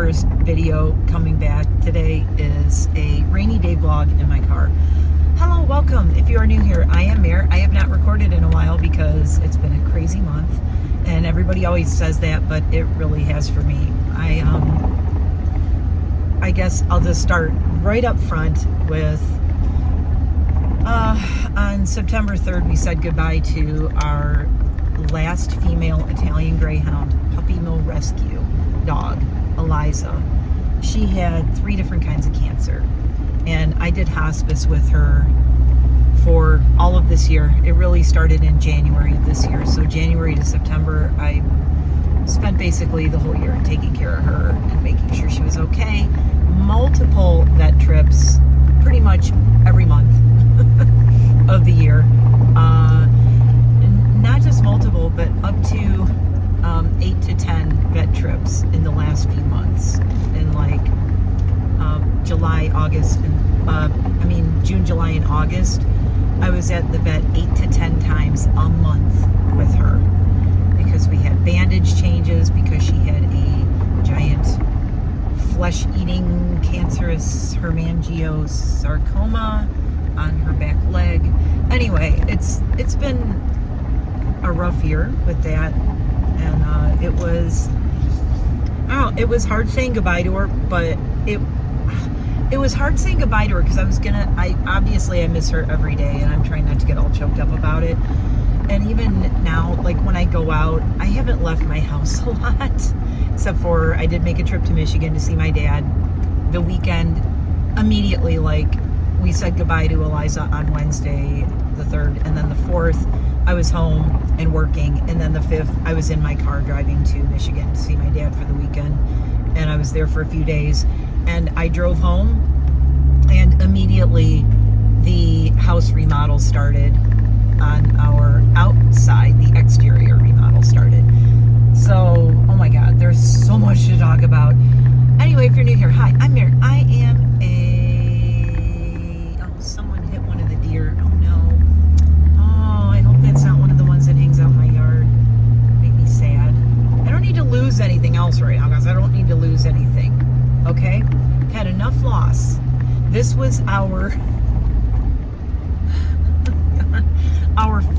first video coming back. Today is a rainy day vlog in my car. Hello, welcome. If you are new here, I am Mare. I have not recorded in a while because it's been a crazy month, and everybody always says that, but it really has for me. I guess I'll just start right up front with on September 3rd, we said goodbye to our last female Italian Greyhound puppy mill rescue dog, Eliza. She had 3 different kinds of cancer, and I did hospice with her for all of this year. It really started in January of this year, so January to September I spent basically the whole year taking care of her and making sure she was okay. Multiple vet trips pretty much every month of the year. Not just multiple, but up to 8 to 10 vet trips in the last few months. In like July, August, and June, July, and August, I was at the vet 8 to 10 times a month with her because we had bandage changes, because she had a giant flesh-eating cancerous hemangiosarcoma on her back leg. Anyway, it's been a rough year with that, and it was hard saying goodbye to her, but it was hard saying goodbye to her because I miss her every day, and I'm trying not to get all choked up about it. And even now, like when I go out, I haven't left my house a lot, except for I did make a trip to Michigan to see my dad. The weekend, immediately, like, we said goodbye to Eliza on Wednesday the 3rd, and then the 4th I was home and working, and then the 5th I was in my car driving to Michigan to see my dad for the weekend, and I was there for a few days, and I drove home, and immediately the house remodel started on our outside. The exterior remodel started. So, oh my God, there's so much to talk about. Anyway, if you're new here, hi, I'm Mare. I am someone hit one of the deer. Oh no. Oh, I hope that's not one of the ones that hangs out in my yard. Make me sad. I don't need to lose anything else right now, guys. I don't need to lose anything. Okay? I've had enough loss. This was our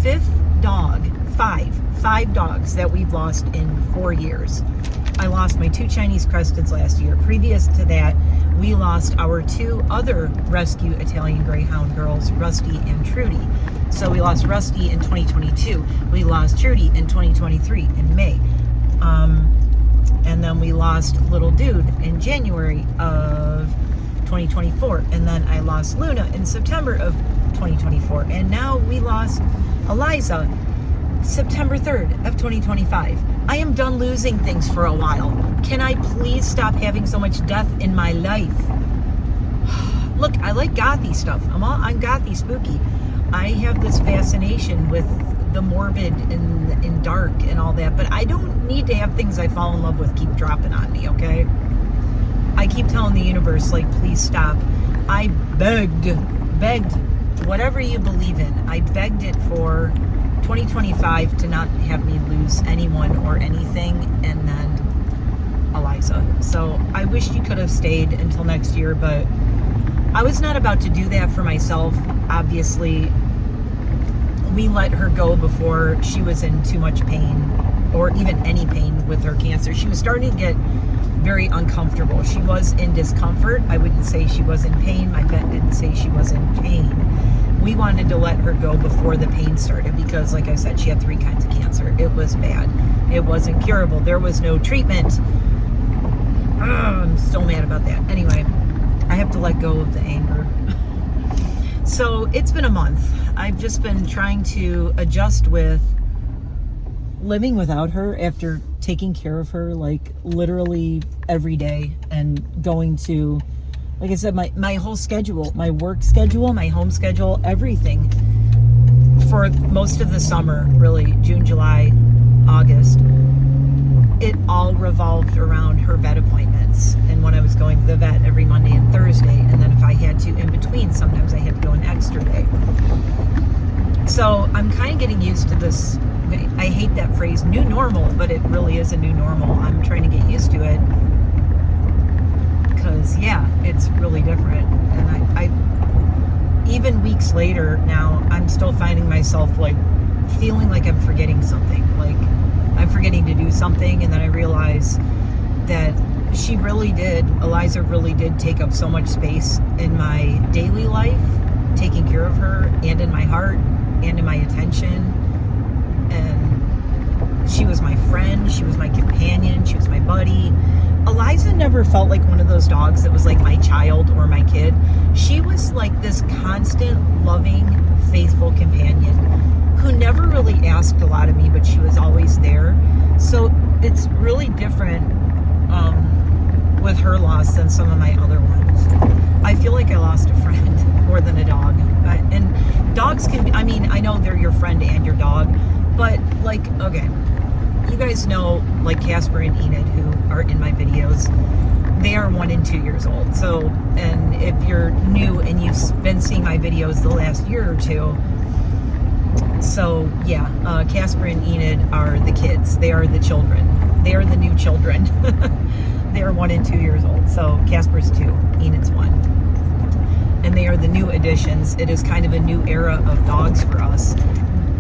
5th dog. Five dogs that we've lost in 4 years. I lost my 2 Chinese Cresteds last year. Previous to that, we lost our 2 other rescue Italian Greyhound girls, Rusty and Trudy. So we lost Rusty in 2022. We lost Trudy in 2023 in May. And then we lost Little Dude in January of 2024. And then I lost Luna in September of 2024. And now we lost Eliza September 3rd of 2025. I am done losing things for a while. Can I please stop having so much death in my life? Look, I like gothy stuff. I'm gothy spooky. I have this fascination with the morbid and dark and all that, but I don't need to have things I fall in love with keep dropping on me, okay? I keep telling the universe, like, please stop. I begged, whatever you believe in, I begged it for 2025 to not have me lose anyone or anything, and then Eliza. So I wish you could have stayed until next year, but I was not about to do that for myself. Obviously, we let her go before she was in too much pain, or even any pain with her cancer. She was starting to get very uncomfortable. She was in discomfort. I wouldn't say she was in pain. My vet didn't say she was in pain. We wanted to let her go before the pain started because, like I said, she had 3 kinds of cancer. It was bad. It wasn't curable. There was no treatment. I'm still mad about that. Anyway, I have to let go of the anger. So it's been a month. I've just been trying to adjust with living without her after taking care of her like literally every day, and going to, like I said, my whole schedule, my work schedule, my home schedule, everything for most of the summer, really, June, July, August, it all revolved around her vet appointments. And when I was going to the vet every Monday and Thursday, and then if I had to in between, sometimes I had to go an extra day. So I'm kind of getting used to this. I hate that phrase, new normal, but it really is a new normal. I'm trying to get used to it. because yeah, it's really different. And I even weeks later now, I'm still finding myself like feeling like I'm forgetting something, like I'm forgetting to do something, and then I realize that Eliza really did take up so much space in my daily life, taking care of her, and in my heart, and in my attention. And she was my friend, she was my companion, she was my buddy. Eliza never felt like one of those dogs that was like my child or my kid. She was like this constant, loving, faithful companion who never really asked a lot of me, but she was always there. So it's really different with her loss than some of my other ones. I feel like I lost a friend more than a dog. And dogs can be, I mean, I know they're your friend and your dog, but like, okay, you guys know like Casper and Enid, who are in my videos, they are 1 and 2 years old. So, and if you're new and you've been seeing my videos the last year or two, so yeah, Casper and Enid are the kids. They are the children. They are the new children. They are 1 and 2 years old. So Casper's 2, Enid's 1. And they are the new additions. It is kind of a new era of dogs for us.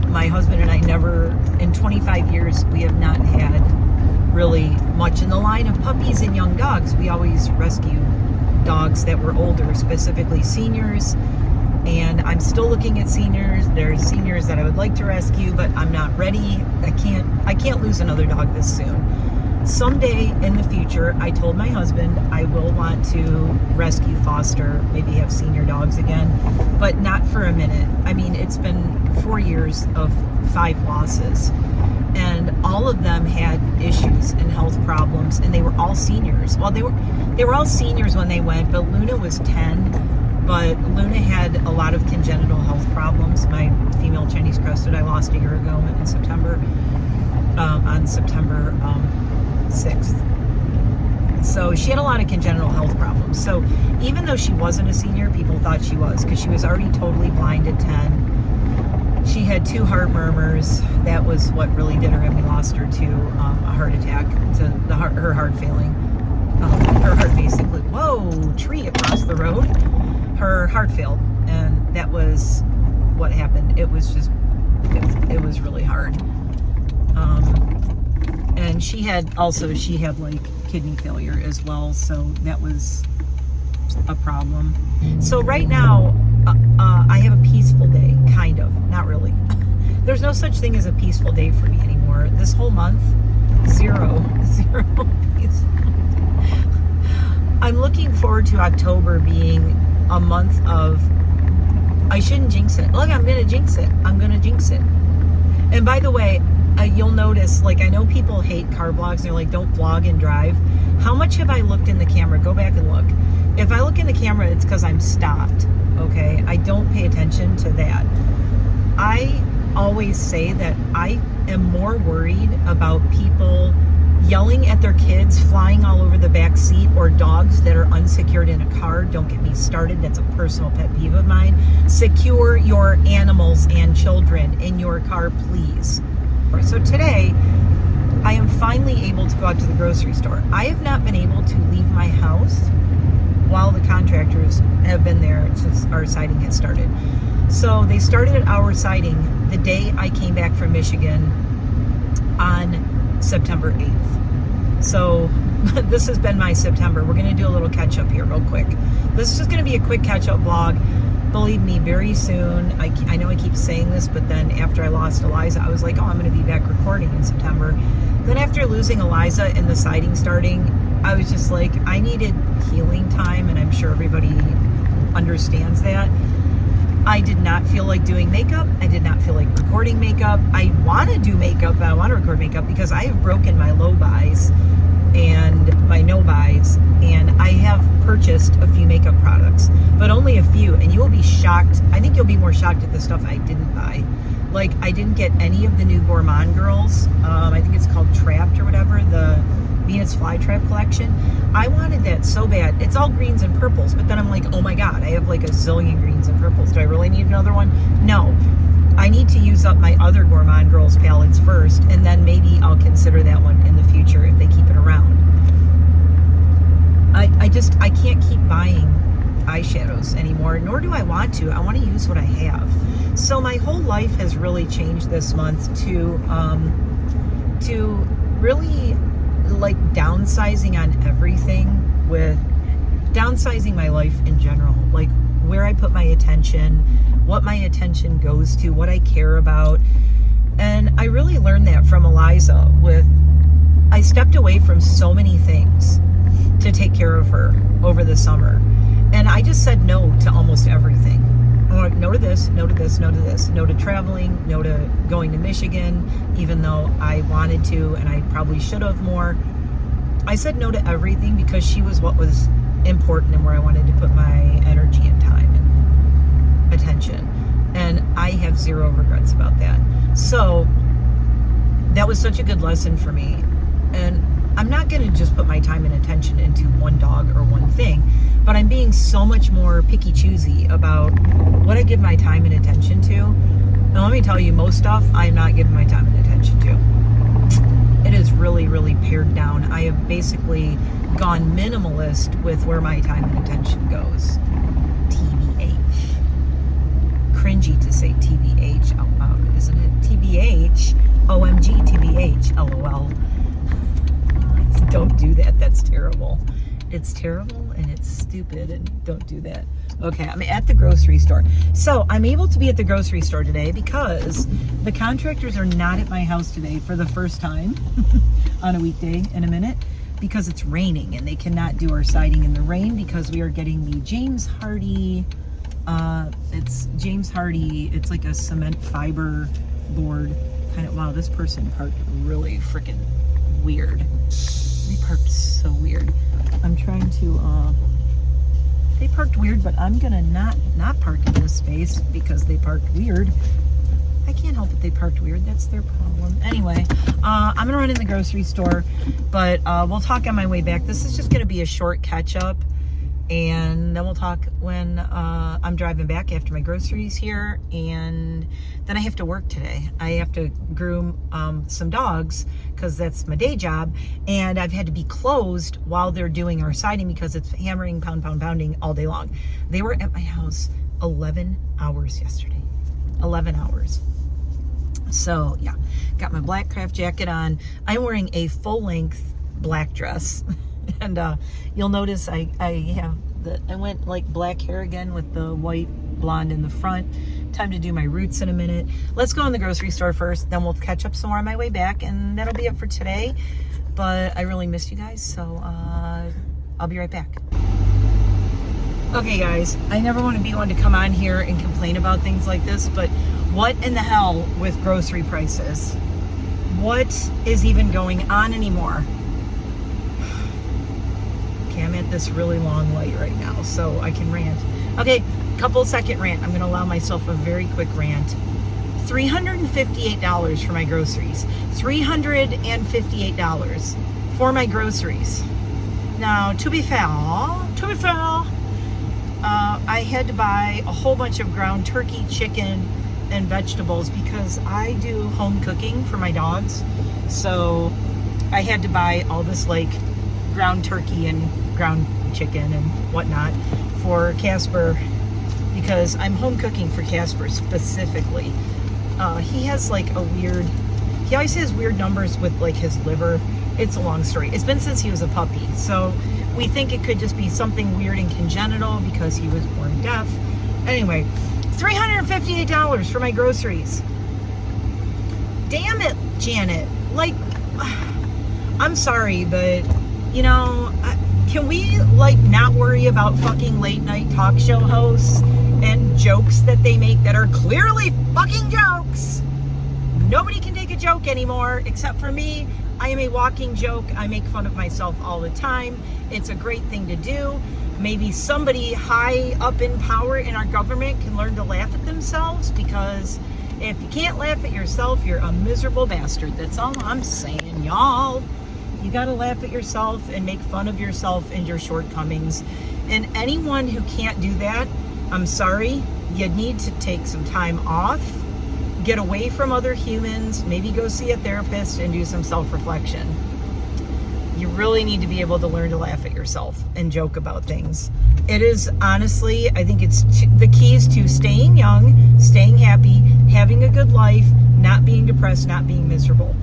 My husband and I never, in 25 years, we have not had really much in the line of puppies and young dogs. We always rescue dogs that were older, specifically seniors. And I'm still looking at seniors. There's seniors that I would like to rescue, but I'm not ready. I can't lose another dog this soon. Someday in the future, I told my husband I will want to rescue, foster, maybe have senior dogs again, but not for a minute. I mean, it's been 4 years of 5 losses, and all of them had issues and health problems, and they were all seniors. Well, they were all seniors when they went, but Luna was 10, but Luna had a lot of congenital health problems. My female Chinese crested I lost a year ago in September, on September 6th. So she had a lot of congenital health problems. So even though she wasn't a senior, people thought she was, because she was already totally blind at 10. She had 2 heart murmurs. That was what really did her, and we lost her to a heart attack, to her heart failing. Her heart basically, whoa, tree across the road. Her heart failed, and that was what happened. It was just, it was really hard. And she had like kidney failure as well, so that was a problem. So right now, I have a peaceful day, kind of, not really. There's no such thing as a peaceful day for me anymore. This whole month, zero peaceful. I'm looking forward to October being a month of, I shouldn't jinx it. Look, I'm gonna jinx it. And by the way, you'll notice, like, I know people hate car vlogs, and they're like, don't vlog and drive. How much have I looked in the camera? Go back and look. If I look in the camera, it's because I'm stopped, okay? I don't pay attention to that. I always say that I am more worried about people yelling at their kids, flying all over the back seat, or dogs that are unsecured in a car. Don't get me started. That's a personal pet peeve of mine. Secure your animals and children in your car, please. So today, I am finally able to go out to the grocery store. I have not been able to leave my house while the contractors have been there since our siding has started. So they started our siding the day I came back from Michigan on September 8th. So this has been my September. We're going to do a little catch up here real quick. This is just going to be a quick catch up vlog. Believe me, very soon. I know I keep saying this, but then after I lost Eliza, I was like, oh, I'm going to be back recording in September. Then after losing Eliza and the siding starting, I was just like, I needed healing time, and I'm sure everybody understands that. I did not feel like doing makeup. I did not feel like recording makeup. I want to do makeup, but I want to record makeup because I have broken my low buys and my no buys, and I have purchased a few makeup products, but only a few, and you will be shocked. I think you'll be more shocked at the stuff I didn't buy. Like, I didn't get any of the new Gourmand Girls. I think it's called Trapped or whatever, the Venus Flytrap collection. I wanted that so bad. It's all greens and purples, but then I'm like, oh my God, I have like a zillion greens and purples. Do I really need another one? No. I need to use up my other Gourmand Girls palettes first, and then maybe I'll consider that one in the future if they keep it around. I can't keep buying eyeshadows anymore, nor do I want to. I want to use what I have. So my whole life has really changed this month to really like downsizing on everything, with downsizing my life in general, like where I put my attention, what my attention goes to, what I care about. And I really learned that from Eliza. I stepped away from so many things to take care of her over the summer. And I just said no to almost everything. No to this, no to this, no to this, no to traveling, no to going to Michigan, even though I wanted to and I probably should have more. I said no to everything because she was what was important and where I wanted to put my energy and time and attention. And I have zero regrets about that. So that was such a good lesson for me. And I'm not going to just put my time and attention into one dog or one thing, but I'm being so much more picky choosy about what I give my time and attention to. And let me tell you, most stuff I'm not giving my time and attention to. It is really, really pared down. I have basically gone minimalist with where my time and attention goes. TBH. Cringy to say TBH out loud, isn't it? TBH. OMG, TBH. LOL. Don't do that. That's terrible. It's terrible and it's stupid, and don't do that. Okay, I'm at the grocery store. So I'm able to be at the grocery store today because the contractors are not at my house today for the first time on a weekday in a minute, because it's raining and they cannot do our siding in the rain because we are getting the James Hardy, it's like a cement fiber board kind of. Wow, this person parked really freaking weird. They parked so weird. I'm trying to, they parked weird, but I'm gonna not park in this space because they parked weird. I can't help it, they parked weird. That's their problem. Anyway, I'm gonna run in the grocery store, but we'll talk on my way back. This is just gonna be a short catch up, and then we'll talk when I'm driving back after my groceries here. And then I have to work today. I have to groom some dogs because that's my day job, and I've had to be closed while they're doing our siding because it's hammering, pounding all day long. They were at my house 11 hours yesterday. 11 hours. So yeah, got my black craft jacket on. I'm wearing a full-length black dress. And you'll notice I went like black hair again with the white blonde in the front. Time to do my roots in a minute. Let's go in the grocery store first, then we'll catch up some more on my way back, and that'll be it for today. But I really missed you guys, so I'll be right back. Okay guys, I never want to be one to come on here and complain about things like this, but what in the hell with grocery prices? What is even going on anymore? Okay, I'm at this really long light right now, so I can rant. Okay, couple second rant. I'm going to allow myself a very quick rant. $358 for my groceries. $358 for my groceries. Now, to be fair, I had to buy a whole bunch of ground turkey, chicken, and vegetables because I do home cooking for my dogs. So I had to buy all this like ground turkey and ground chicken and whatnot for Casper because I'm home cooking for Casper specifically. He has like he always has weird numbers with like his liver. It's a long story. It's been since he was a puppy. So we think it could just be something weird and congenital because he was born deaf. Anyway, $358 for my groceries. Damn it, Janet. Like, I'm sorry, but, you know, can we, like, not worry about fucking late night talk show hosts and jokes that they make that are clearly fucking jokes? Nobody can take a joke anymore except for me. I am a walking joke. I make fun of myself all the time. It's a great thing to do. Maybe somebody high up in power in our government can learn to laugh at themselves, because if you can't laugh at yourself, you're a miserable bastard. That's all I'm saying, y'all. You gotta laugh at yourself and make fun of yourself and your shortcomings. And anyone who can't do that, I'm sorry, you need to take some time off. Get away from other humans, maybe go see a therapist and do some self-reflection. You really need to be able to learn to laugh at yourself and joke about things. It is honestly, I think it's the keys to staying young, staying happy, having a good life, not being depressed, not being miserable.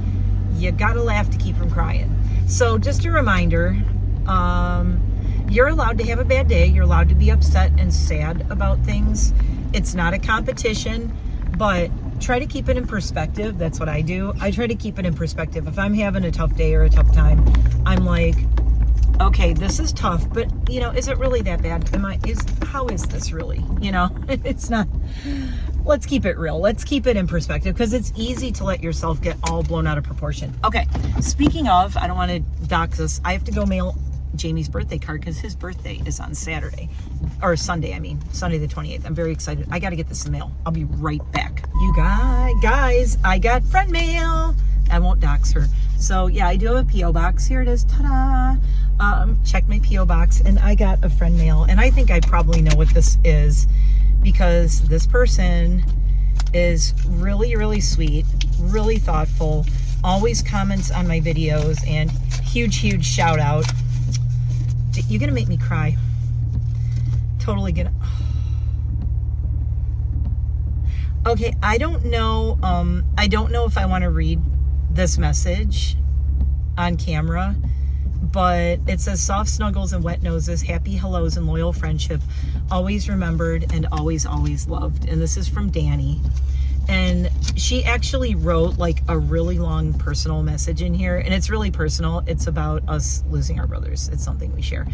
You gotta laugh to keep from crying. So just a reminder, you're allowed to have a bad day. You're allowed to be upset and sad about things. It's not a competition, but try to keep it in perspective. That's what I do. I try to keep it in perspective. If I'm having a tough day or a tough time, I'm like, okay, this is tough, but you know, is it really that bad? How is this really? You know, it's not. Let's keep it real. Let's keep it in perspective, because it's easy to let yourself get all blown out of proportion. Okay, speaking of, I don't want to dox this. I have to go mail Jamie's birthday card because his birthday is on Saturday, or Sunday, Sunday the 28th. I'm very excited. I got to get this in mail. I'll be right back. You guys, I got friend mail. I won't dox her. So yeah, I do have a P.O. box. Here it is. Ta-da. Check my P.O. box, and I got a friend mail, and I think I probably know what this is, because this person is really, really sweet, really thoughtful, always comments on my videos, and huge shout out. You're gonna make me cry. Totally gonna. Okay, I don't know if I want to read this message on camera, but it says soft snuggles and wet noses, happy hellos and loyal friendship, always remembered and always loved. And this is from Danny. And she actually wrote like a really long personal message in here, and it's really personal. It's about us losing our brothers. It's something we share.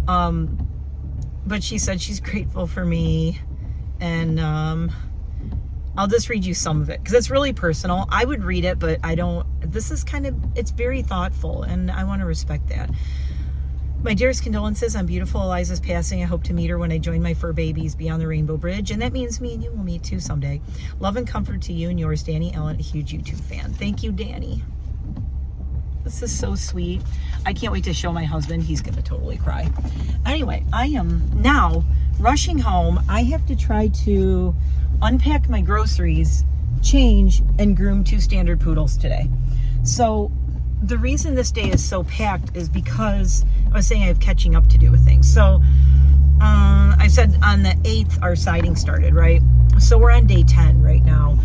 But she said she's grateful for me, and I'll just read you some of it because it's really personal. I would read it, but I don't. This is it's very thoughtful, and I want to respect that. My dearest condolences on beautiful Eliza's passing. I hope to meet her when I join my fur babies beyond the Rainbow Bridge, and that means me and you will meet too someday. Love and comfort to you and yours, Danny Ellen, a huge YouTube fan. Thank you, Danny. This is so sweet. I can't wait to show my husband. He's gonna totally cry. Anyway, I am now rushing home. I have to try to unpack my groceries, change, and groom 2 standard poodles today. So the reason this day is so packed is because I was saying I have catching up to do with things. So I said on the 8th our siding started, right? So we're on day 10 right now.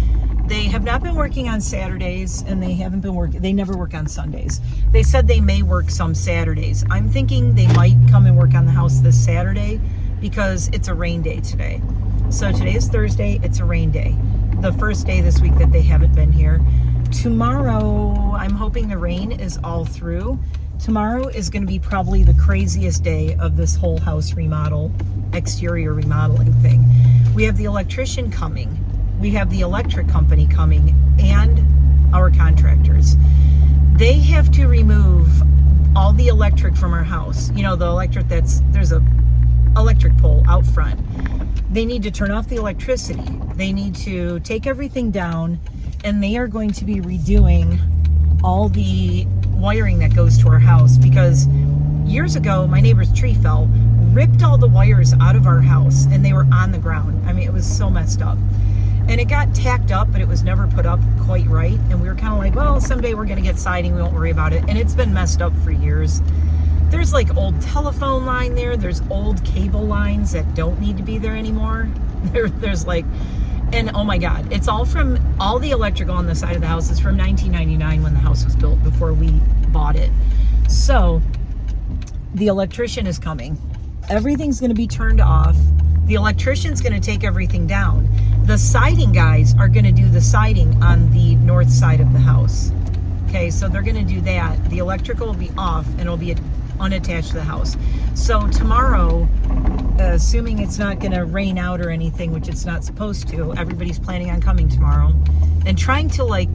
They have not been working on Saturdays, and they haven't been working. They never work on Sundays. They said they may work some Saturdays. I'm thinking they might come and work on the house this Saturday because it's a rain day today. So today is Thursday. It's a rain day. The first day this week that they haven't been here. Tomorrow, I'm hoping the rain is all through. Tomorrow is going to be probably the craziest day of this whole house remodel, exterior remodeling thing. We have the electrician coming. We have the electric company coming, and our contractors. They have to remove all the electric from our house. You know, the electric there's a electric pole out front. They need to turn off the electricity. They need to take everything down, and they are going to be redoing all the wiring that goes to our house, because years ago my neighbor's tree fell, ripped all the wires out of our house, and they were on the ground. I mean, it was so messed up. And it got tacked up, but it was never put up quite right. And we were kind of like, well, someday we're going to get siding. We won't worry about it. And it's been messed up for years. There's like old telephone line there. There's old cable lines that don't need to be there anymore. There's like, and oh my God, it's all the electrical on the side of the house is from 1999 when the house was built, before we bought it. So the electrician is coming. Everything's going to be turned off. The electrician's going to take everything down. The siding guys are going to do the siding on the north side of the house. Okay, so they're going to do that. The electrical will be off, and it'll be unattached to the house. So tomorrow, assuming it's not going to rain out or anything, which it's not supposed to, everybody's planning on coming tomorrow and trying to like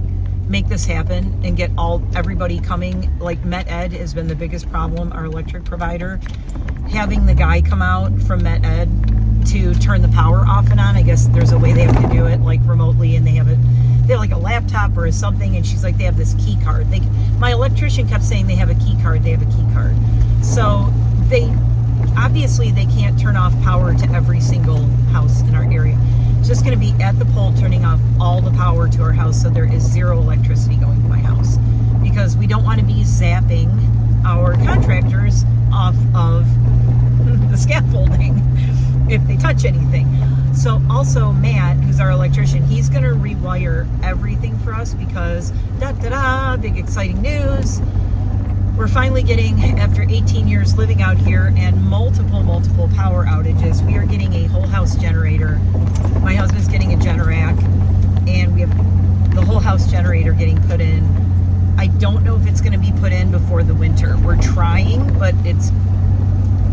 make this happen and get everybody coming. Like Met Ed has been the biggest problem, our electric provider. Having the guy come out from Met Ed to turn the power off and on. I guess there's a way they have to do it like remotely, and they have like a laptop or something, and she's like, they have this key card. My electrician kept saying they have a key card, they have a key card. So obviously they can't turn off power to every single house in our area. It's just going to be at the pole turning off all the power to our house, so there is zero electricity going to my house, because we don't want to be zapping our contractors off of the scaffolding if they touch anything. So also Matt, who's our electrician, he's going to rewire everything for us because big exciting news. We're finally getting, after 18 years living out here and multiple power outages, we are getting a whole house generator. My husband's getting a Generac, and we have the whole house generator getting put in. I don't know if it's going to be put in before the winter. We're trying, but it's,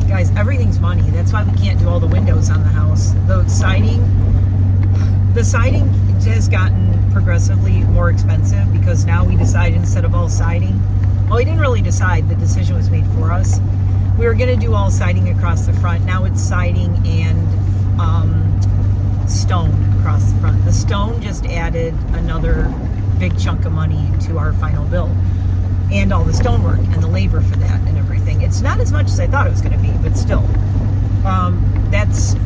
guys, everything's money. That's why we can't do all the windows on the house. The siding has gotten progressively more expensive because now we decided instead of all siding, well, we didn't really decide. The decision was made for us. We were going to do all siding across the front. Now it's siding and stone across the front. The stone just added another big chunk of money to our final bill, and all the stonework and the labor for that and everything. It's not as much as I thought it was going to be, but still, that's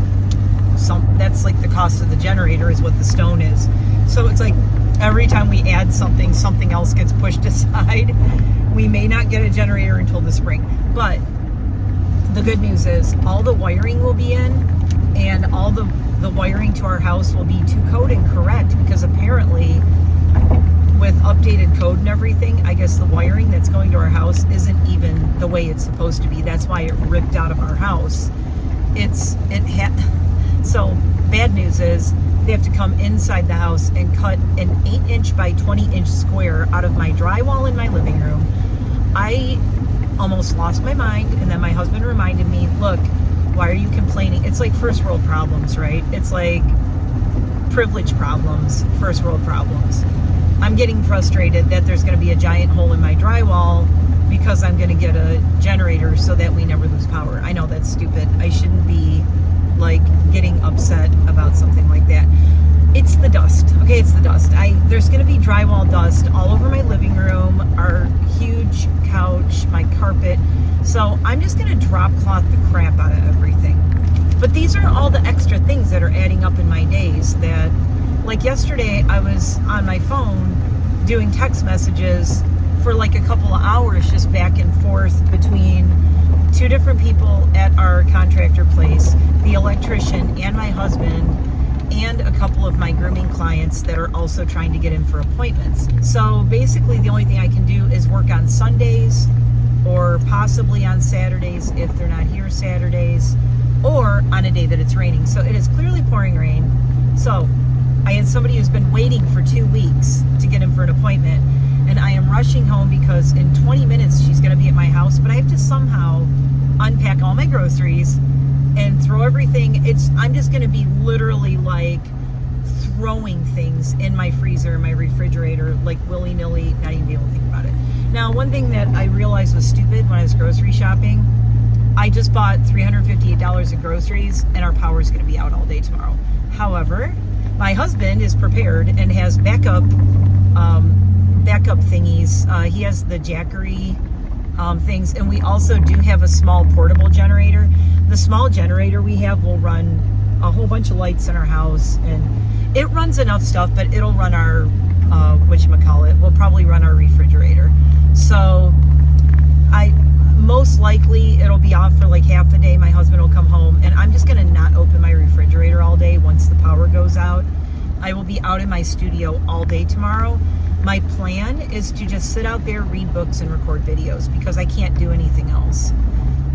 like the cost of the generator is what the stone is. So it's like every time we add something, something else gets pushed aside. We may not get a generator until the spring, but the good news is all the wiring will be in, and all the wiring to our house will be to code and correct, because apparently with updated code and everything, I guess the wiring that's going to our house isn't even the way it's supposed to be. That's why it ripped out of our house. So bad news is they have to come inside the house and cut an 8-inch by 20-inch square out of my drywall in my living room. I almost lost my mind, and then my husband reminded me, look, why are you complaining? It's like first world problems, right? It's like privilege problems, first world problems. I'm getting frustrated that there's going to be a giant hole in my drywall because I'm going to get a generator so that we never lose power. I know that's stupid. I shouldn't be like getting upset about something like that. It's the dust. Okay, it's the dust. There's going to be drywall dust all over my living room, our huge couch, my carpet. So I'm just going to drop cloth the crap out of everything. But these are all the extra things that are adding up in my days. That, like yesterday, I was on my phone doing text messages for like a couple of hours, just back and forth between two different people at our contractor place, the electrician and my husband, and a couple of my grooming clients that are also trying to get in for appointments. So basically the only thing I can do is work on Sundays, or possibly on Saturdays if they're not here Saturdays, or on a day that it's raining. So it is clearly pouring rain. So I had somebody who's been waiting for 2 weeks to get in for an appointment, and I am rushing home because in 20 minutes she's going to be at my house, but I have to somehow unpack all my groceries and throw everything. I'm just going to be literally like throwing things in my freezer, my refrigerator, like willy-nilly, not even be able to think about it. Now, one thing that I realized was stupid when I was grocery shopping, I just bought $358 of groceries, and our power is going to be out all day tomorrow. However, my husband is prepared and has backup thingies. He has the Jackery things, and we also do have a small portable generator. The small generator we have will run a whole bunch of lights in our house, and it runs enough stuff, but it'll run our we'll probably run our refrigerator. So most likely it'll be off for like half the day. My husband will come home, and I'm just gonna not open my refrigerator all day once the power goes out. I will be out in my studio all day tomorrow. My plan is to just sit out there, read books, and record videos because I can't do anything else.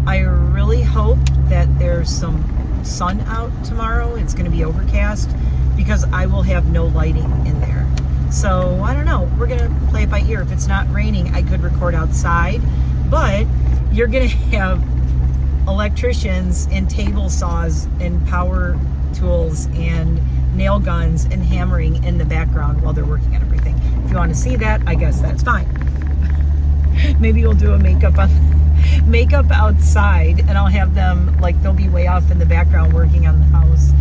I really hope that there's some sun out tomorrow. It's going to be overcast because I will have no lighting in there. So I don't know. We're going to play it by ear. If it's not raining, I could record outside, but you're going to have electricians and table saws and power tools and nail guns and hammering in the background while they're working on everything. If you want to see that, I guess that's fine. Maybe we'll do a makeup outside, and I'll have them, like, they'll be way off in the background working on the house.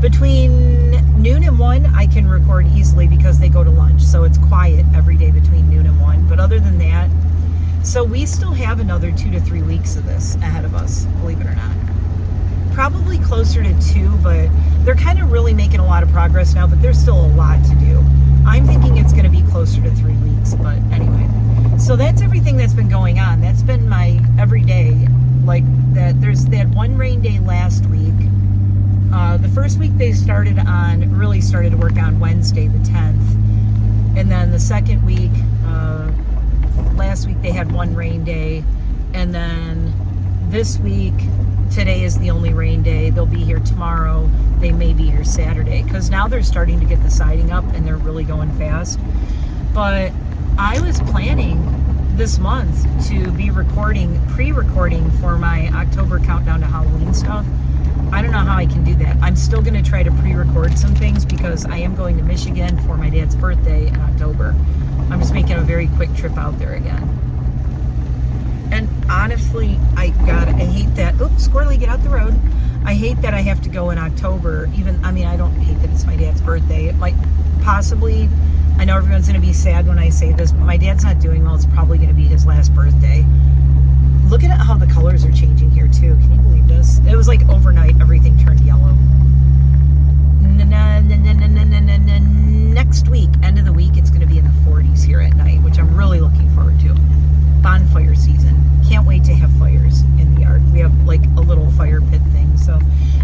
Between noon and 1, I can record easily because they go to lunch, so it's quiet every day between noon and 1. But other than that, so we still have another 2 to 3 weeks of this ahead of us, believe it or not. Probably closer to 2, but they're kind of really making a lot of progress now, but there's still a lot to do. I'm thinking it's going to be closer to 3 weeks, but anyway. So So that's everything that's been going on. That's been my everyday. Like that, they had one rain day last week. The first week they really started to work on Wednesday the 10th. And then the second week, last week they had one rain day. And then this week, today is the only rain day. They'll be here tomorrow. They may be here Saturday. Because now they're starting to get the siding up and they're really going fast. But I was planning this month to be pre-recording for my October countdown to Halloween stuff. I don't know how I can do that. I'm still going to try to pre-record some things because I am going to Michigan for my dad's birthday in October. I'm just making a very quick trip out there again. And honestly, I hate that. Oops, squirrely, get out the road. I hate that I have to go in October. I don't hate that it's my dad's birthday. It might possibly, I know everyone's going to be sad when I say this, but my dad's not doing well. It's probably going to be his last birthday. Look at how the colors are changing here too. Can you believe this? It was like overnight, everything turned yellow. Next week, end of the week, it's going to be in the 40s here at night, which I'm really looking forward to. Bonfire season. Can't wait to have fires in the yard. We have like a little fire pit thing. So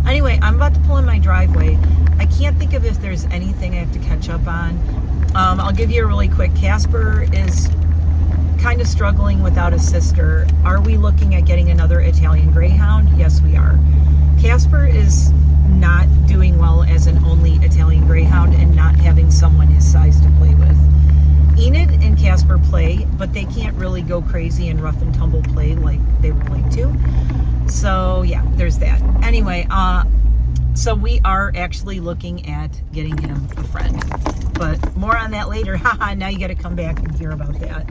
anyway, I'm about to pull in my driveway. I can't think of if there's anything I have to catch up on. I'll give you a really quick. Casper is kind of struggling without a sister. Are we looking at getting another Italian Greyhound? Yes, we are. Casper is not doing well as an only Italian Greyhound and not having someone his size to play with. Enid and Casper play, but they can't really go crazy and rough and tumble play like they would like to. So yeah, there's that. Anyway, so we are actually looking at getting him a friend, but more on that later. Haha, now you got to come back and hear about that,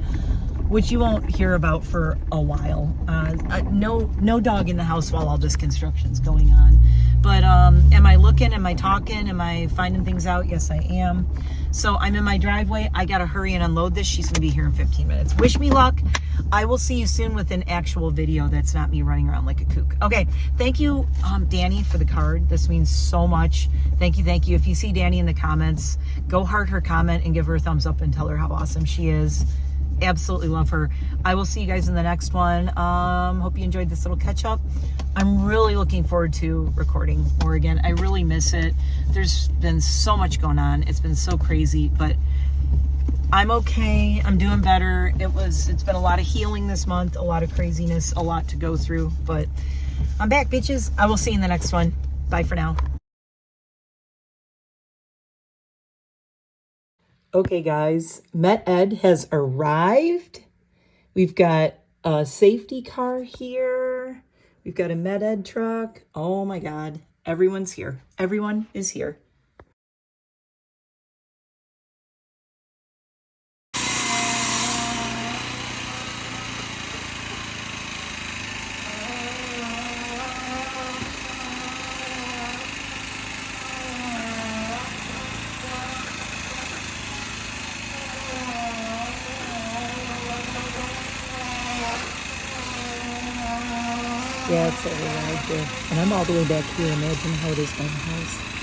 which you won't hear about for a while. No dog in the house while all this construction's going on. But am I looking? Am I talking? Am I finding things out? Yes, I am. So I'm in my driveway. I got to hurry and unload this. She's going to be here in 15 minutes. Wish me luck. I will see you soon with an actual video that's not me running around like a kook. Okay, thank you, Danny, for the card. This means so much. Thank you, thank you. If you see Danny in the comments, go heart her comment and give her a thumbs up and tell her how awesome she is. Absolutely love her. I will see you guys in the next one. Hope you enjoyed this little catch up. I'm really looking forward to recording more again. I really miss it. There's been so much going on. It's been so crazy, but I'm okay. I'm doing better. It's been a lot of healing this month, a lot of craziness, a lot to go through, but I'm back, bitches. I will see you in the next one. Bye for now. Okay, guys, Met Ed has arrived. We've got a safety car here. We've got a Met Ed truck. Oh my God, everyone's here. Everyone is here. Yeah, it's over right there. And I'm all the way back here. Imagine how it is by the house.